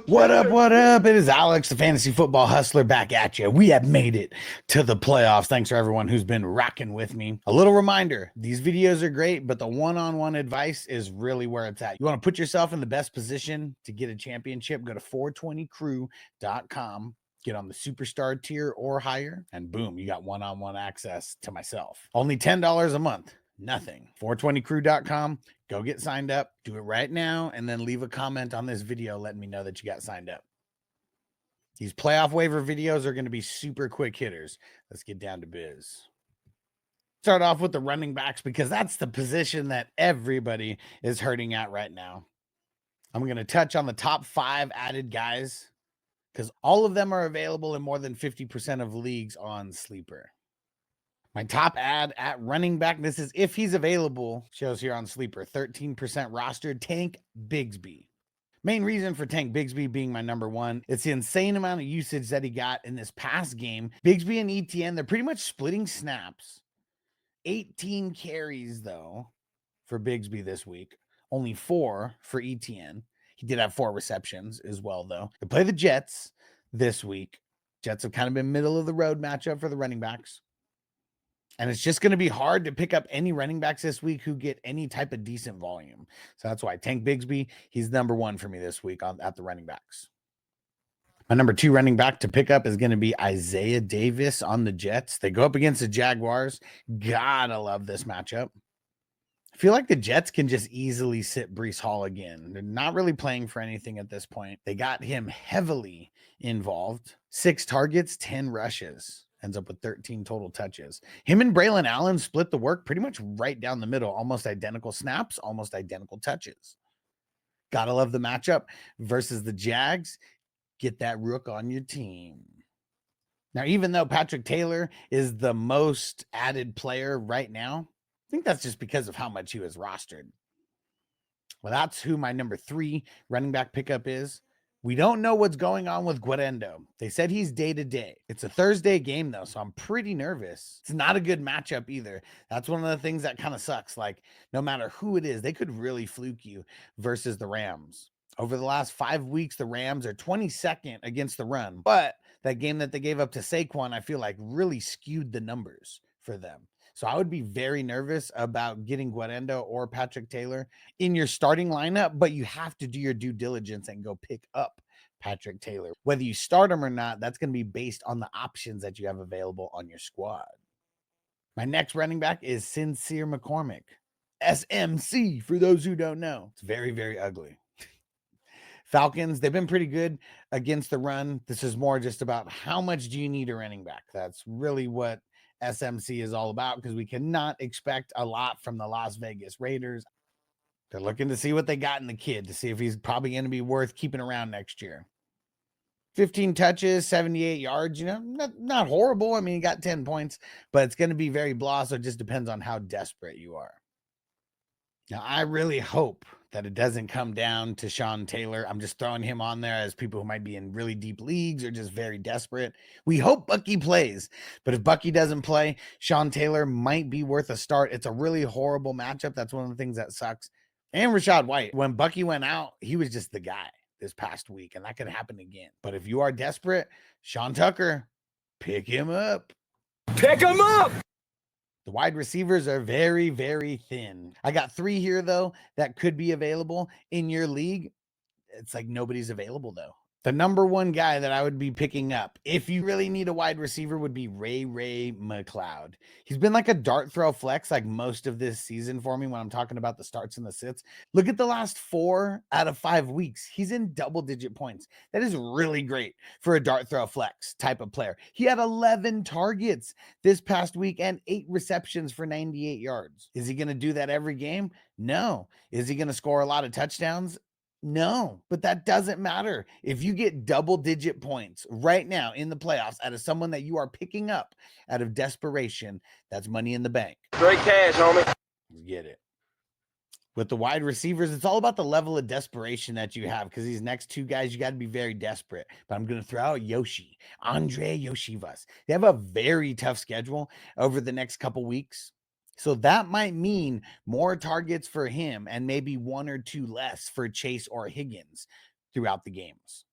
What up? What up? It is Alex, the fantasy football hustler, back at you. We have made it to the playoffs. Thanks for everyone who's been rocking with me. A little reminder, these videos are great, but the one-on-one advice is really where it's at. You want to put yourself in the best position to get a championship, go to 420crew.com. Get on the superstar tier or higher, and boom, you got one-on-one access to myself. Only $10 a month. Nothing. 420crew.com. Go get signed up. Do it right now, and then leave a comment on this video letting me know that you got signed up. These playoff waiver videos are going to be super quick hitters. Let's get down to biz. Start off with the running backs because that's the position that everybody is hurting at right now. I'm going to touch on the top 5 added guys because all of them are available in more than 50% of leagues on Sleeper. My top ad at running back, this is if he's available, shows here on Sleeper, 13% rostered, Tank Bigsby. Main reason for Tank Bigsby being my number one, it's the insane amount of usage that he got in this past game. Bigsby and ETN, they're pretty much splitting snaps. 18 carries, though, for Bigsby this week. Only 4 for ETN. He did have 4 receptions as well, though. They play the Jets this week. Jets have kind of been middle of the road matchup for the running backs. And it's just going to be hard to pick up any running backs this week who get any type of decent volume. So that's why Tank Bigsby, he's number one for me this week at the running backs. My number 2 running back to pick up is going to be Isaiah Davis on the Jets. They go up against the Jaguars. Gotta love this matchup. I feel like the Jets can just easily sit Breece Hall again. They're not really playing for anything at this point. They got him heavily involved. 6 targets, 10 rushes. Ends up with 13 total touches. Him and Braylon Allen split the work pretty much right down the middle. Almost identical snaps, almost identical touches. Gotta love the matchup versus the Jags. Get that rook on your team. Now, even though Patrick Taylor is the most added player right now, I think that's just because of how much he was rostered. Well, that's who my number 3 running back pickup is. We don't know what's going on with Guarendo. They said he's day-to-day. It's a Thursday game, though, so I'm pretty nervous. It's not a good matchup either. That's one of the things that kind of sucks. Like, no matter who it is, they could really fluke you versus the Rams. Over the last 5 weeks, the Rams are 22nd against the run. But that game that they gave up to Saquon, I feel like really skewed the numbers for them. So I would be very nervous about getting Guarendo or Patrick Taylor in your starting lineup, but you have to do your due diligence and go pick up Patrick Taylor. Whether you start him or not, that's going to be based on the options that you have available on your squad. My next running back is Sincere McCormick. SMC, for those who don't know. It's very, very ugly. Falcons, they've been pretty good against the run. This is more just about how much do you need a running back. That's really what SMC is all about because we cannot expect a lot from the Las Vegas Raiders. They're looking to see what they got in the kid to see if he's probably going to be worth keeping around next year. 15 touches, 78 yards, not horrible. I mean, he got 10 points, but it's going to be very blah, so it just depends on how desperate you are. Now, I really hope that it doesn't come down to Sean Taylor. I'm just throwing him on there as people who might be in really deep leagues or just very desperate. We hope Bucky plays, but if Bucky doesn't play, Sean Taylor might be worth a start. It's a really horrible matchup. That's one of the things that sucks. And Rachaad White, when Bucky went out, he was just the guy this past week, and that could happen again. But if you are desperate, Sean Tucker, pick him up. Pick him up! The wide receivers are very, very thin. I got 3 here, though, that could be available in your league. It's like nobody's available, though. The number 1 guy that I would be picking up, if you really need a wide receiver, would be Ray McCloud. He's been like a dart throw flex like most of this season for me when I'm talking about the starts and the sits. Look at the last 4 out of 5 weeks. He's in double-digit points. That is really great for a dart throw flex type of player. He had 11 targets this past week and 8 receptions for 98 yards. Is he going to do that every game? No. Is he going to score a lot of touchdowns? No, but that doesn't matter. If you get double-digit points right now in the playoffs out of someone that you are picking up out of desperation, that's money in the bank. Great cash, homie. Get it. With the wide receivers, it's all about the level of desperation that you have because these next 2 guys, you got to be very desperate. But I'm going to throw out Andrei Iosivas. They have a very tough schedule over the next couple weeks. So that might mean more targets for him and maybe 1 or 2 less for Chase or Higgins. throughout the games.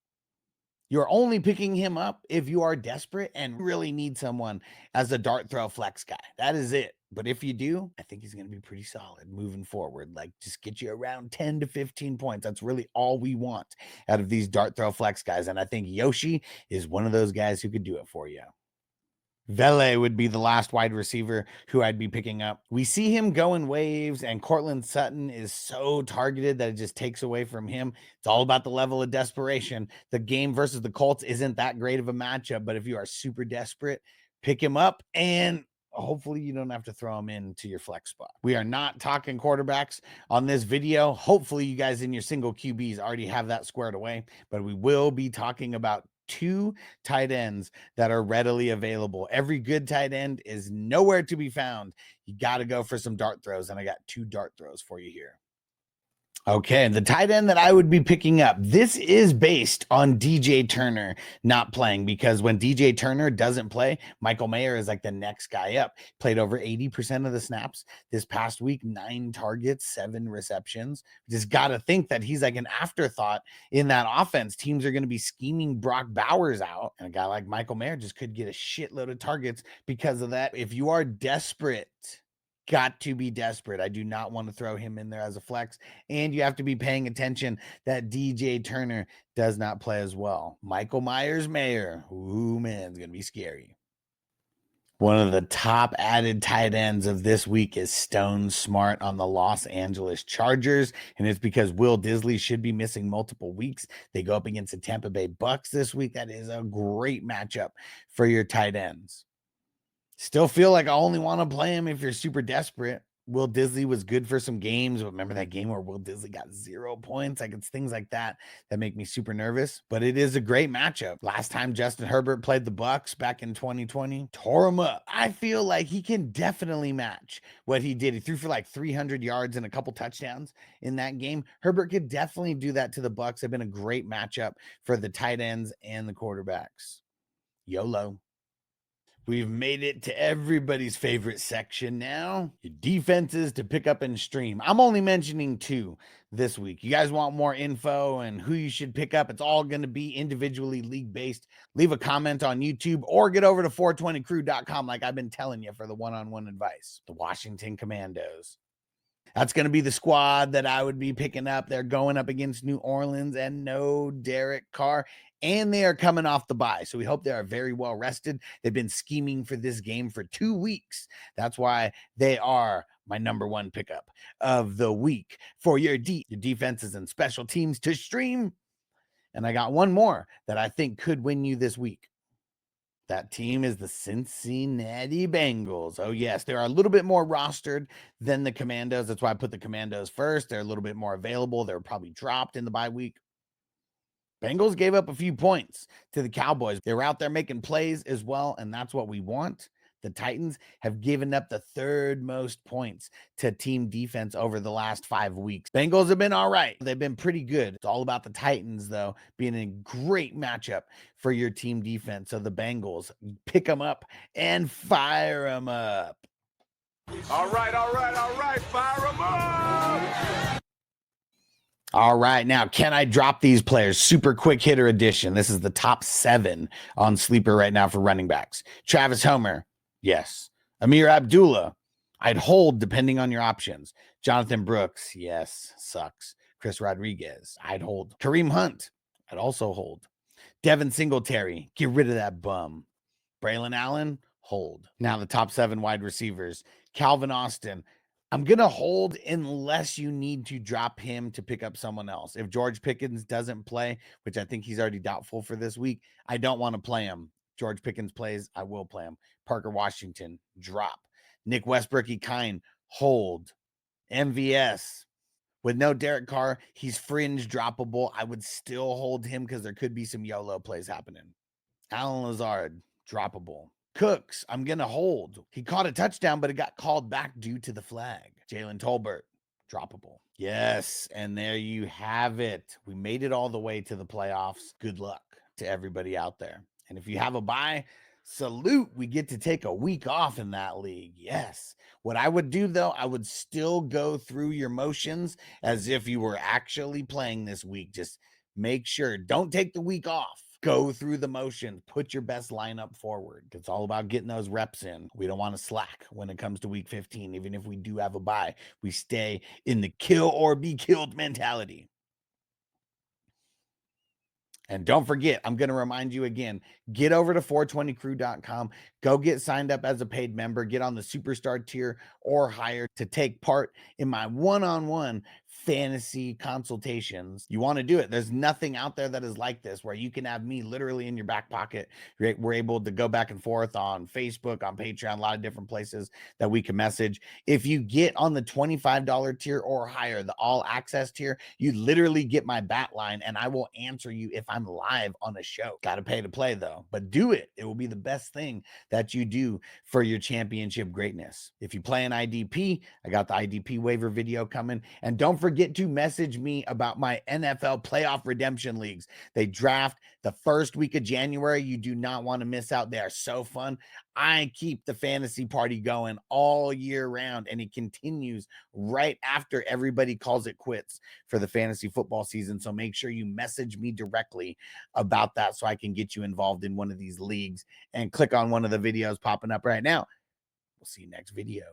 You're only picking him up if you are desperate and really need someone as a dart throw flex guy. That is it. But if you do, I think he's going to be pretty solid moving forward. Like, just get you around 10 to 15 points. That's really all we want out of these dart throw flex guys. And I think Yoshi is one of those guys who could do it for you. Vele would be the last wide receiver who I'd be picking up. We see him go in waves, and Cortland Sutton is so targeted that it just takes away from him. It's all about the level of desperation. The game versus the Colts isn't that great of a matchup, but if you are super desperate, pick him up, and hopefully you don't have to throw him into your flex spot. We are not talking quarterbacks on this video. Hopefully you guys in your single QBs already have that squared away, but we will be talking about 2 tight ends that are readily available. Every good tight end is nowhere to be found. You got to go for some dart throws, and I got 2 dart throws for you here. Okay, the tight end that I would be picking up, this is based on DJ Turner not playing, because when DJ Turner doesn't play, Michael Mayer is like the next guy up. Played over 80% of the snaps this past week, 9 targets, 7 receptions. Just got to think that he's like an afterthought in that offense. Teams are going to be scheming Brock Bowers out, and a guy like Michael Mayer just could get a shitload of targets because of that. If you are desperate, got to be desperate. I do not want to throw him in there as a flex. And you have to be paying attention that DJ Turner does not play as well. Michael Mayer. Ooh, man, it's going to be scary. One of the top added tight ends of this week is Stone Smartt on the Los Angeles Chargers. And it's because Will Disley should be missing multiple weeks. They go up against the Tampa Bay Bucks this week. That is a great matchup for your tight ends. Still feel like I only want to play him if you're super desperate. Will Disley was good for some games. Remember that game where Will Disley got 0 points? Like, it's things like that that make me super nervous. But it is a great matchup. Last time Justin Herbert played the Bucks back in 2020, tore him up. I feel like he can definitely match what he did. He threw for like 300 yards and a couple touchdowns in that game. Herbert could definitely do that to the Bucks. Have been a great matchup for the tight ends and the quarterbacks. YOLO. We've made it to everybody's favorite section now. Your defenses to pick up and stream. I'm only mentioning 2 this week. You guys want more info and who you should pick up? It's all going to be individually league-based. Leave a comment on YouTube or get over to 420crew.com like I've been telling you for the one-on-one advice. The Washington Commandos. That's going to be the squad that I would be picking up. They're going up against New Orleans and no Derek Carr, and they are coming off the bye. So we hope they are very well rested. They've been scheming for this game for 2 weeks. That's why they are my number 1 pickup of the week for your defenses and special teams to stream. And I got one more that I think could win you this week. That team is the Cincinnati Bengals. Oh, yes, they're a little bit more rostered than the Commandos. That's why I put the Commandos first. They're a little bit more available. They're probably dropped in the bye week. Bengals gave up a few points to the Cowboys. They were out there making plays as well, and that's what we want. The Titans have given up the 3rd most points to team defense over the last 5 weeks. Bengals have been all right. They've been pretty good. It's all about the Titans, though, being a great matchup for your team defense. So the Bengals, pick them up and fire them up. All right, fire them up! All right, now, can I drop these players? Super quick hitter edition. This is the top 7 on Sleeper right now for running backs. Travis Homer, yes. Amir Abdullah, I'd hold depending on your options. Jonathan Brooks, yes, sucks. Chris Rodriguez, I'd hold. Kareem Hunt, I'd also hold. Devin Singletary, get rid of that bum. Braylon Allen, hold. Now the top 7 wide receivers. Calvin Austin, I'm going to hold unless you need to drop him to pick up someone else. If George Pickens doesn't play, which I think he's already doubtful for this week, I don't want to play him. George Pickens plays, I will play him. Parker Washington, drop. Nick Westbrook-Ikine, hold. MVS, with no Derek Carr, he's fringe droppable. I would still hold him because there could be some YOLO plays happening. Alan Lazard, droppable. Cooks, I'm going to hold. He caught a touchdown, but it got called back due to the flag. Jalen Tolbert, droppable. Yes, and there you have it. We made it all the way to the playoffs. Good luck to everybody out there. And if you have a bye, salute. We get to take a week off in that league. Yes. What I would do, though, I would still go through your motions as if you were actually playing this week. Just make sure, don't take the week off. Go through the motion, put your best lineup forward. It's all about getting those reps in. We don't want to slack when it comes to week 15. Even if we do have a bye, we stay in the kill or be killed mentality. And don't forget, I'm going to remind you again, get over to 420crew.com. Go get signed up as a paid member. Get on the superstar tier or higher to take part in my one-on-one fantasy consultations. You want to do it. There's nothing out there that is like this, where you can have me literally in your back pocket. We're able to go back and forth on Facebook, on Patreon, a lot of different places that we can message. If you get on the $25 tier or higher, the all access tier, you literally get my bat line and I will answer you if I'm live on a show. Got to pay to play though, but do it. It will be the best thing that you do for your championship greatness. If you play an IDP, I got the IDP waiver video coming. And don't forget to message me about my NFL playoff redemption leagues. They draft the first week of January. You do not want to miss out. They are so fun. I keep the fantasy party going all year round, and it continues right after everybody calls it quits for the fantasy football season. So make sure you message me directly about that so I can get you involved in one of these leagues, and click on one of the videos popping up right now. We'll see you next video.